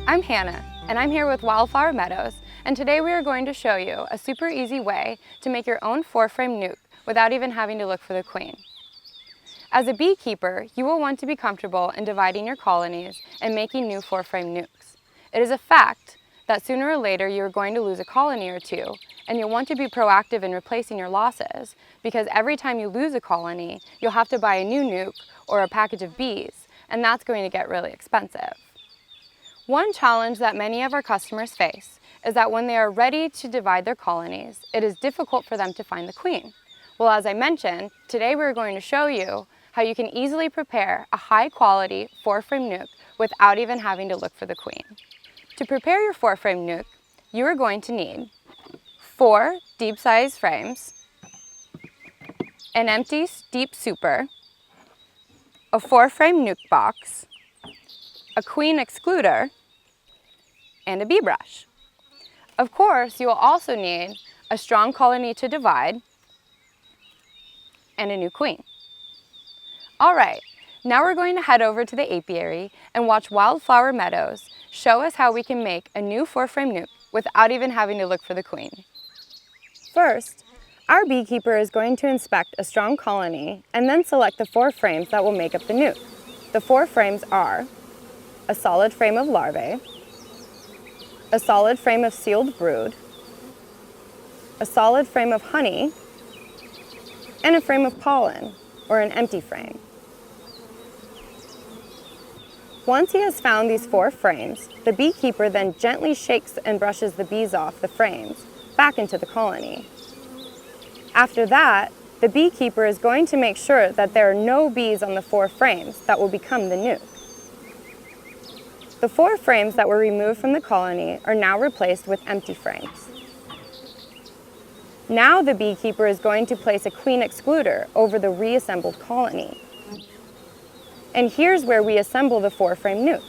I'm Hannah, and I'm here with Wildflower Meadows, and today we are going to show you a super easy way to make your own four-frame nuc without even having to look for the queen. As a beekeeper, you will want to be comfortable in dividing your colonies and making new four-frame nucs. It is a fact that sooner or later you are going to lose a colony or two, and you'll want to be proactive in replacing your losses, because every time you lose a colony, you'll have to buy a new nuc or a package of bees, and that's going to get really expensive. One challenge that many of our customers face is that when they are ready to divide their colonies, it is difficult for them to find the queen. Well, as I mentioned, today we're going to show you how you can easily prepare a high-quality four-frame nuc without even having to look for the queen. To prepare your four-frame nuc, you are going to need 4 deep-sized frames, an empty steep super, a four-frame nuc box, a queen excluder, and a bee brush. Of course, you will also need a strong colony to divide and a new queen. All right, now we're going to head over to the apiary and watch Wildflower Meadows show us how we can make a new four-frame nuc without even having to look for the queen. First, our beekeeper is going to inspect a strong colony and then select the 4 frames that will make up the nuc. The 4 frames are a solid frame of larvae, a solid frame of sealed brood, a solid frame of honey, and a frame of pollen, or an empty frame. Once he has found these 4 frames, the beekeeper then gently shakes and brushes the bees off the frames back into the colony. After that, the beekeeper is going to make sure that there are no bees on the 4 frames that will become the nuc. The 4 frames that were removed from the colony are now replaced with empty frames. Now the beekeeper is going to place a queen excluder over the reassembled colony. And here's where we assemble the 4-frame nuc.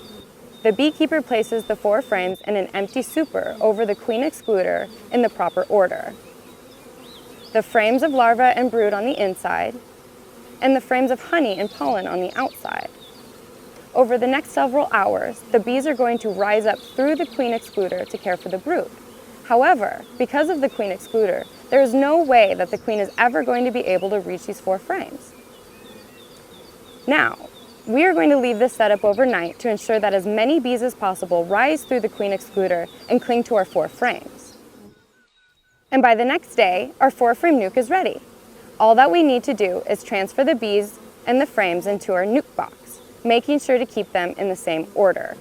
The beekeeper places the 4 frames in an empty super over the queen excluder in the proper order. The frames of larvae and brood on the inside, and the frames of honey and pollen on the outside. Over the next several hours, the bees are going to rise up through the queen excluder to care for the brood. However, because of the queen excluder, there is no way that the queen is ever going to be able to reach these 4 frames. Now, we are going to leave this setup overnight to ensure that as many bees as possible rise through the queen excluder and cling to our 4 frames. And by the next day, our 4-frame nuc is ready. All that we need to do is transfer the bees and the frames into our nuc box, making sure to keep them in the same order.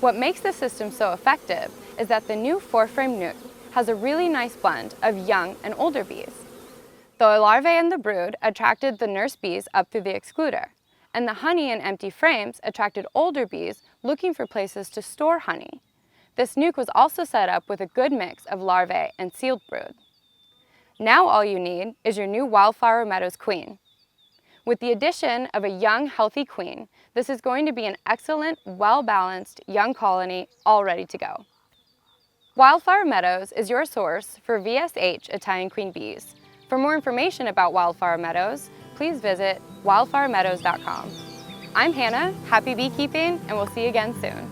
What makes this system so effective is that the new 4-frame nuc has a really nice blend of young and older bees. The larvae and the brood attracted the nurse bees up through the excluder, and the honey and empty frames attracted older bees looking for places to store honey. This nuc was also set up with a good mix of larvae and sealed brood. Now all you need is your new Wildflower Meadows queen. With the addition of a young, healthy queen, this is going to be an excellent, well-balanced young colony all ready to go. Wildflower Meadows is your source for VSH Italian queen bees. For more information about Wildflower Meadows, please visit wildflowermeadows.com. I'm Hannah, happy beekeeping, and we'll see you again soon.